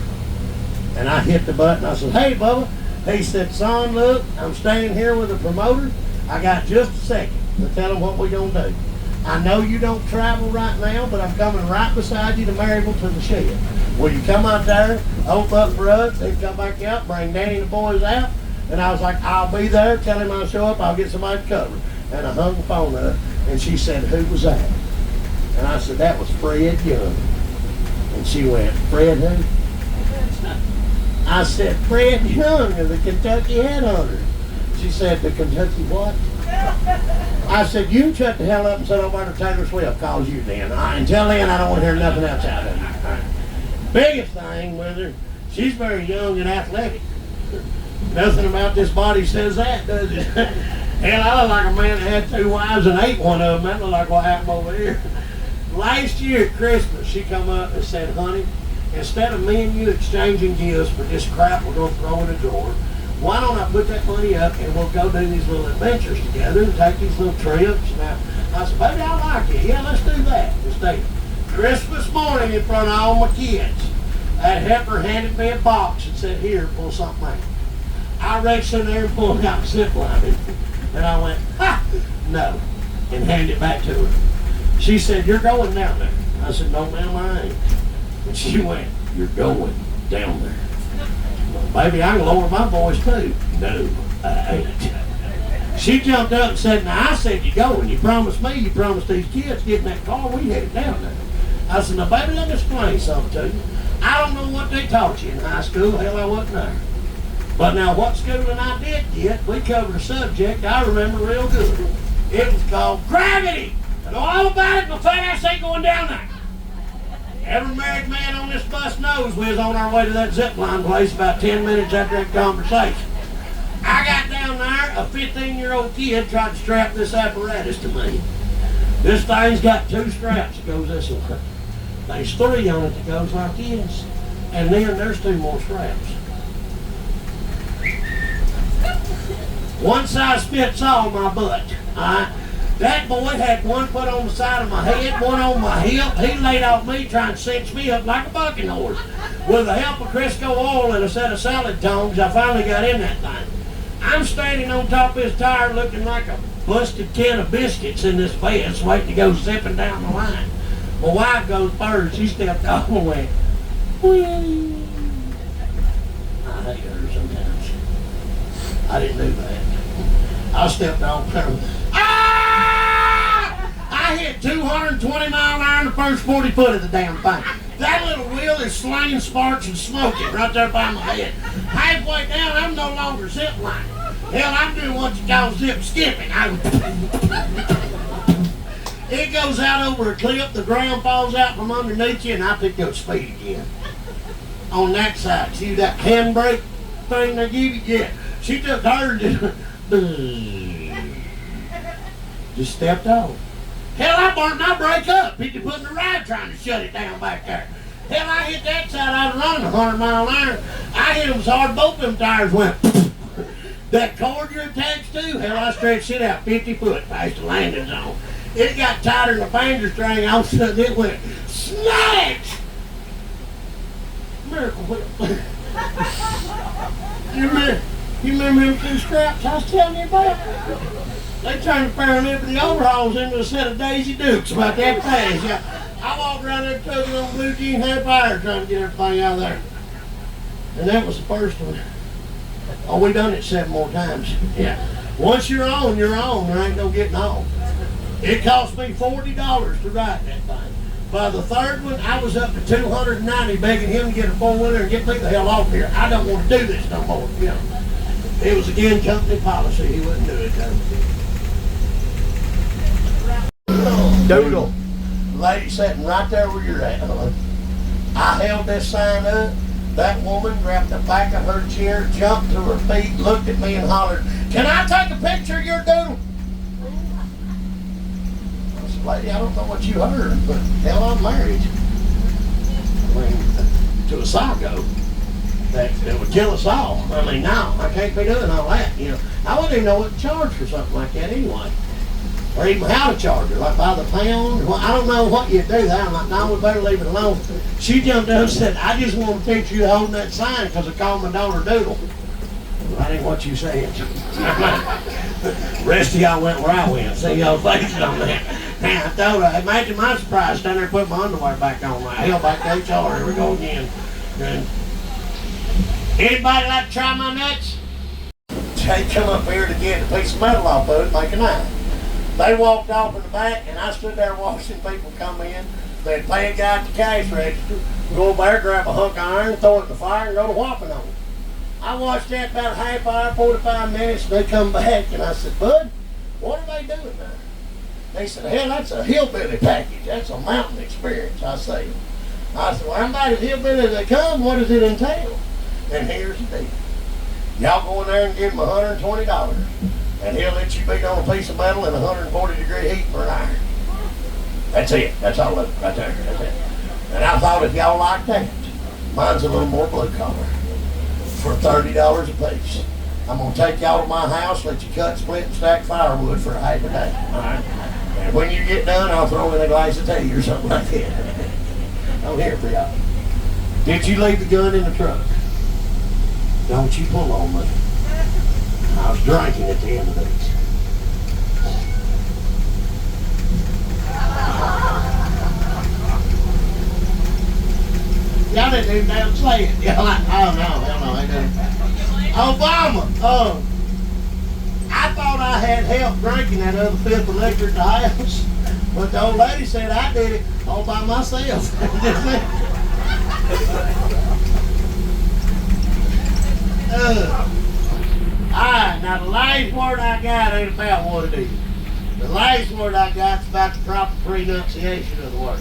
And I hit the button. I said, hey, Bubba. He said, son, look, I'm staying here with the promoter. I got just a second to tell him what we're going to do. I know you don't travel right now, but I'm coming right beside you to Maryville to the shed. Will you come out there, open up for us, then come back out, bring Danny and the boys out? And I was like, I'll be there. Tell him I'll show up. I'll get somebody to cover. And I hung the phone up, and she said, who was that? And I said, that was Fred Young. And she went, Fred who? I said, Fred Young of the Kentucky Headhunters. She said, the Kentucky what? I said, you shut the hell up and sit over to Taylor Swift calls you then. Until then, I don't want to hear nothing else out of you. Biggest thing with her, she's very young and athletic. Nothing about this body says that, does it? Hell, I look like a man that had 2 wives and ate one of them. That look like what happened over here. Last year at Christmas, she come up and said, honey, instead of me and you exchanging gifts for this crap we're going to throw in a drawer, why don't I put that money up and we'll go do these little adventures together and take these little trips. Now, I said, baby, I like it. Yeah, let's do that. Let's do it. Christmas morning in front of all my kids, that heifer handed me a box and said, here, pull something out. I reached in there and pulled out zip lining. And I went, ha, no, and handed it back to her. She said, you're going down there. I said, no, ma'am, I ain't. And she went, you're going down there. Well, baby, I can lower my voice too. No, I ain't. She jumped up and said, now I said you're going. You promised me, you promised these kids, get in that car, we headed down there. I said, now baby, let me explain something to you. I don't know what they taught you in high school. Hell, I wasn't there. But now what schooling I did get, we covered a subject I remember real good. It was called gravity. I know all about it, my fat ass ain't going down there. Every married man on this bus knows we was on our way to that zip line place about 10 minutes after that conversation. I got down there, a 15-year-old kid tried to strap this apparatus to me. This thing's got 2 straps that goes this way. There's 3 on it that goes like this. And then there's 2 more straps. One size fits all my butt. That boy had one put on the side of my head, one on my hip. He laid off me trying to cinch me up like a bucking horse. With the help of Crisco oil and a set of salad tongs, I finally got in that thing. I'm standing on top of his tire looking like a busted tin of biscuits in this fence, waiting to go zipping down the line. My wife goes first. She stepped off and went, whee. I hate her sometimes. I didn't do that. I stepped off and I hit 220 mile an hour in the first 40 foot of the damn thing. That little wheel is slinging sparks and smoking right there by my head. Halfway down, I'm no longer zip lining. Hell, I'm doing what you call zip skipping. It goes out over a cliff, the ground falls out from underneath you, and I pick up speed again. On that side, see that handbrake thing they give you? Yeah. She took her and just stepped off. Hell, I burnt my brake up. People putting the ride trying to shut it down back there. Hell, I hit that side. I was running 100 mile an hour. I hit them so hard, both them tires went. That cord you're attached to, hell, I stretched it out 50 foot past the landing zone. It got tighter than a finger string. All of a sudden, it went snatch. Miracle Whip. You remember them 2 straps I was telling you about? They turned the pair of Liberty overalls into a set of Daisy Dukes about that fast. Yeah. I walked around there tugging on blue jean half hour trying to get everything out of there. And that was the first one. Oh, we done it 7 more times. Yeah. Once you're on, you're on. There ain't no getting off. It cost me $40 to ride that thing. By the 3rd one, I was up to $290 begging him to get a 4-wheeler and get me the hell off here. I don't want to do this no more. You know. It was again company policy. He wouldn't do it though. Doodle. Lady sitting right there where you're at. I held this sign up. That woman grabbed the back of her chair, jumped to her feet, looked at me and hollered, "Can I take a picture of your doodle?" I said, "Lady, I don't know what you heard, but hell, I'm married." I mean, to a psycho that would kill us all. I mean, no, I can't be doing all that, you know. I wouldn't even know what to charge for something like that anyway. Or even how to charge her, like by the pound. Well, I don't know what you'd do there. I'm like, no, we better leave it alone. She jumped up and said, "I just want a picture of you holding that sign because I called my daughter Doodle." That ain't what you said. Rest of y'all went where I went. See y'all faces on that. Now, I told her, imagine my surprise, standing there putting my underwear back on. Like, hell, back to HR, here we go again. And anybody like to try my nuts? They come up here to get a piece of metal off of it and make a knife. They walked off in the back, and I stood there watching people come in. They'd pay a guy at the cash register, go over there, grab a hunk of iron, throw it in the fire, and go to whopping on it. I watched that about a half hour, 45 minutes, and they come back, and I said, Bud, what are they doing there? They said, hell, that's a hillbilly package. That's a mountain experience, I say. I said, well, how about hillbilly they come? What does it entail? And here's the deal. Y'all go in there and give him $120, and he'll let you beat on a piece of metal in 140-degree heat for an hour. That's it. That's all of it right there. That's it. And I thought if y'all like that, mine's a little more blue collar for $30 a piece. I'm going to take y'all to my house, let you cut, split, and stack firewood for a half a day. All right? And when you get done, I'll throw in a glass of tea or something like that. I'm here for y'all. Did you leave the gun in the truck? Don't you pull on me. I was drinking at the end of these. Y'all didn't even damn say it. Y'all like, oh no, I didn't. Obama, I thought I had help drinking that other fifth of liquor at the house, but the old lady said I did it all by myself. Alright, now the last word I got ain't about what it is. The last word I got is about the proper pronunciation of the word.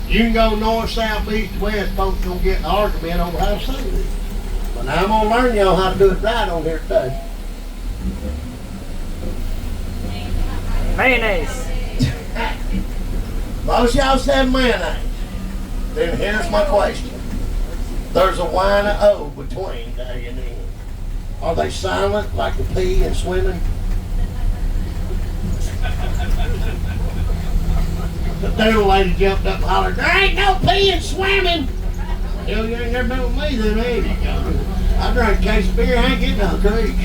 You can go north, south, east, west, folks gonna get in an argument over how to say it. But now I'm gonna learn y'all how to do it right on here today. Mayonnaise. Most y'all said mayonnaise. Then here's my question. There's a Y and a O between A and N. Are they silent like the P in swimming? The doodle lady jumped up and hollered, there ain't no P in swimming! Hell, you ain't never been with me then, ain't you? I drank a case of beer, I ain't getting no creek.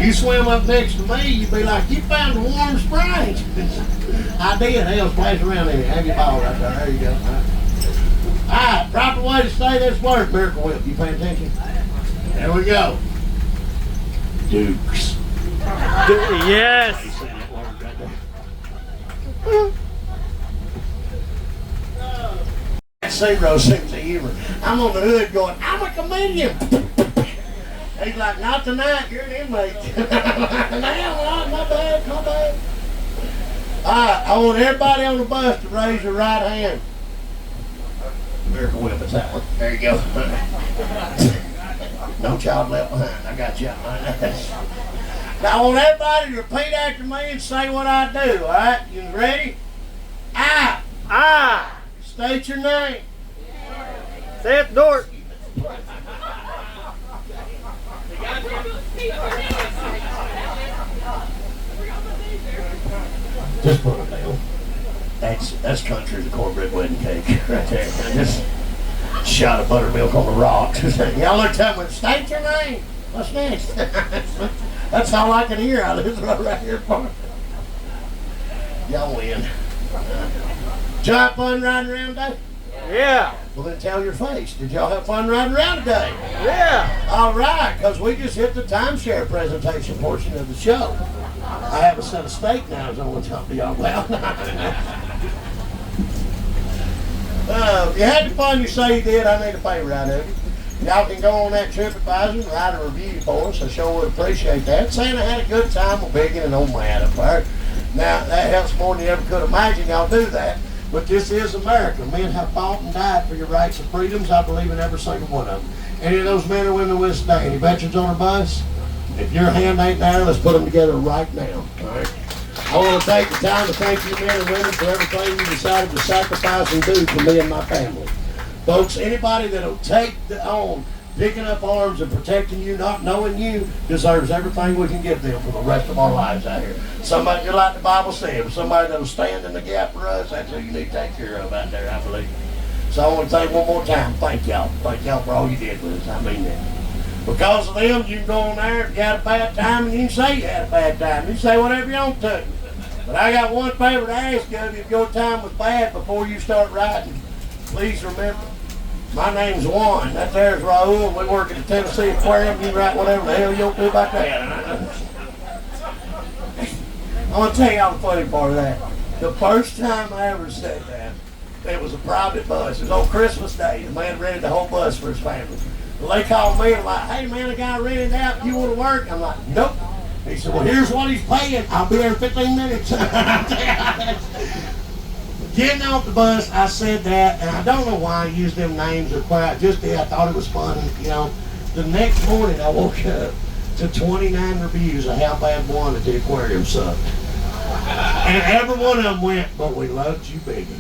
You swim up next to me, you'd be like, you found a warm spring. I did, hell, splash around there. Have your ball right there, there you go. Alright, proper way to say this word, Miracle Whip. You paying attention? There we go. Dukes. Yes. Zero sense of humor. I'm on the hood going, I'm a comedian. He's like, not tonight, you're an inmate. My bad. Alright, I want everybody on the bus to raise their right hand. Miracle Whip is that one. There you go. No child left behind. I got you. Now I want everybody to repeat after me and say what I do, alright? You ready? I. State your name. Seth Dort. Just put it down. That's country as a cornbread wedding cake right there. I just shot of buttermilk on the rocks. Y'all looked up and state your name. What's next? That's all I can hear out of this right here. Y'all win. Did y'all have fun riding around today? Yeah. Well, then tell your face. Did y'all have fun riding around today? Yeah. All right, because we just hit the timeshare presentation portion of the show. I have a set of steak knives I want to talk to y'all about. If you had the fun you say you did, I need a favor out of you. Y'all can go on that TripAdvisor and write a review for us. I sure would appreciate that. Saying I had a good time with Biggin and old man up there. Now, that helps more than you ever could imagine y'all do that. But this is America. Men have fought and died for your rights and freedoms. I believe in every single one of them. Any of those men or women with us today, any veterans on our bus? If your hand ain't there, let's put them together right now. All right? I want to take the time to thank you men and women for everything you decided to sacrifice and do for me and my family. Folks, anybody that'll take on picking up arms and protecting you, not knowing you, deserves everything we can give them for the rest of our lives out here. Somebody, just like the Bible said, somebody that'll stand in the gap for us, that's who you need to take care of out there, I believe. So I want to say one more time, thank y'all. Thank y'all for all you did with us. I mean that. Because of them, you can go on there if you had a bad time, and you can say you had a bad time. You can say whatever you want to. But I got one favor to ask you. If your time was bad before you start riding, please remember, my name's Juan. That there's Raul, and we work at the Tennessee Aquarium. You can write whatever the hell you want to do about that. I want to tell y'all the funny part of that. The first time I ever said that, it was a private bus. It was on Christmas Day. The man rented the whole bus for his family. Well, they called me and like, hey man, the guy rented out. You want to work? I'm like, nope. He said, well, here's what he's paying. I'll be there in 15 minutes. Getting off the bus, I said that, and I don't know why I used them names or quite. I just did. I thought it was funny, you know. The next morning, I woke up to 29 reviews of how bad one at the aquarium sucked. And every one of them went, but we loved you, baby.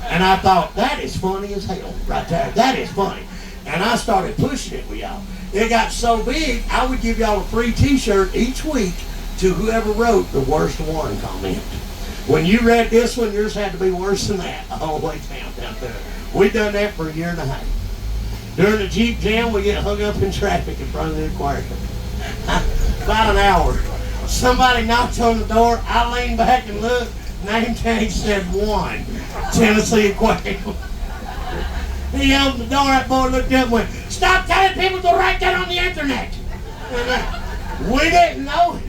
And I thought, that is funny as hell right there. That is funny. And I started pushing it with y'all. It got so big, I would give y'all a free t-shirt each week to whoever wrote the worst one comment. When you read this one, yours had to be worse than that all the way down there. We've done that for a year and a half. During the Jeep Jam, we get hung up in traffic in front of the aquarium. About an hour. Somebody knocked on the door. I leaned back and looked. Name tag said 1. Tennessee Aquarium. He opened the door. That boy looked up and went, stop telling people to write that on the internet. And, we didn't know it.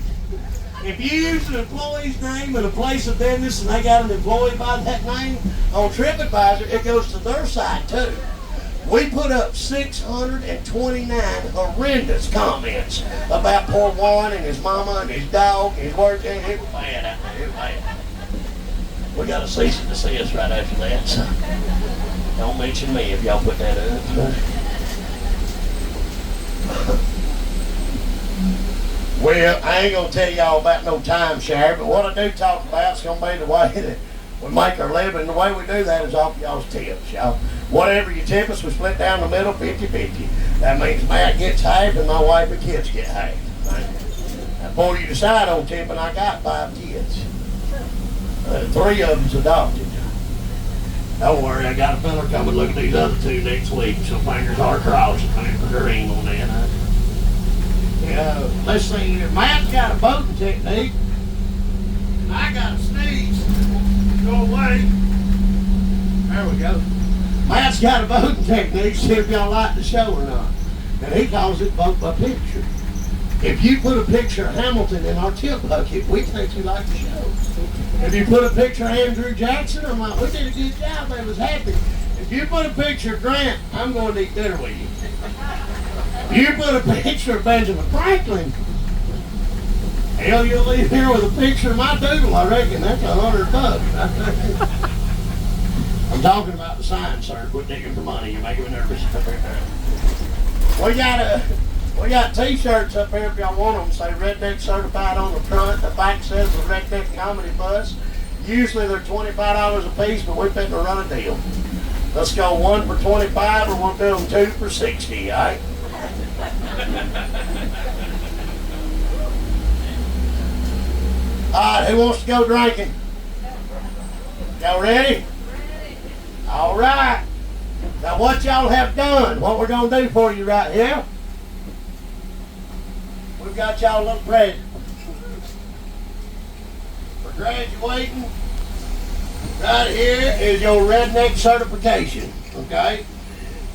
If you use an employee's name in a place of business and they got an employee by that name on TripAdvisor, it goes to their side too. We put up 629 horrendous comments about poor Warren and his mama and his dog and his work. It was bad out there. It was bad. We got a cease and desist right after that. So don't mention me if y'all put that up. Well, I ain't gonna tell y'all about no timeshare, but what I do talk about is gonna be the way that we make our living. The way we do that is off y'all's tips, y'all. Whatever you tip us, we split down the middle, 50-50. That means Matt gets half and my wife and kids get half. Right? Now, before you decide on tipping, I got 5 kids. 3 of them's adopted. Don't worry, I got a fella coming look at these other 2 next week, so fingers are crossed for dream on that. Let's see here. Matt's got a boating technique. And I got a sneeze. Go away. There we go. Matt's got a boating technique, see if y'all like the show or not. And he calls it boat by picture. If you put a picture of Hamilton in our tip bucket, we think you like the show. If you put a picture of Andrew Jackson, I'm like, we did a good job, they was happy. If you put a picture of Grant, I'm going to eat dinner with you. If you put a picture of Benjamin Franklin, hell, you'll leave here with a picture of my doodle, I reckon. That's $100. I'm talking about the sign, sir. Quit digging for money. You're making me nervous. We got t-shirts up here if y'all want them. Say Redneck Certified on the front. The back says the Redneck Comedy Bus. Usually they're $25 a piece, but we're fitting to run a deal. Let's go 1 for $25, or we'll do them 2 for $60, all right? All right, who wants to go drinking? Y'all ready? All right. Now what y'all have done, what we're going to do for you right here, we've got y'all a little present. For graduating, right here is your Redneck certification, okay?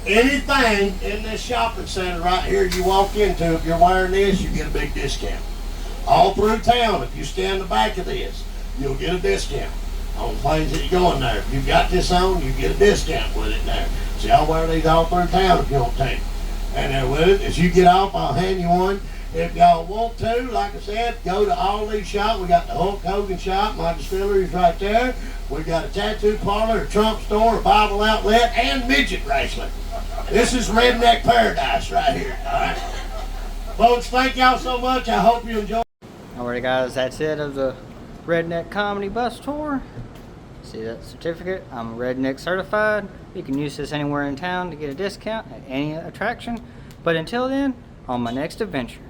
Anything in this shopping center right here you walk into, if you're wearing this, you get a big discount. All through town, if you stand in the back of this, you'll get a discount on the things that you're going there. If you've got this on, you get a discount with it there. So y'all wear these all through town if you want to. And then with it, as you get off, I'll hand you one. If y'all want to, like I said, go to all these shops. We got the Hulk Hogan shop, my distillery's right there. We got a tattoo parlor, a Trump store, a Bible outlet, and midget wrestling. This is Redneck Paradise right here, all right? Folks, thank y'all so much. I hope you enjoy. Alright guys, that's it of the Redneck Comedy Bus Tour. See that certificate? I'm Redneck certified. You can use this anywhere in town to get a discount at any attraction. But until then, on my next adventure.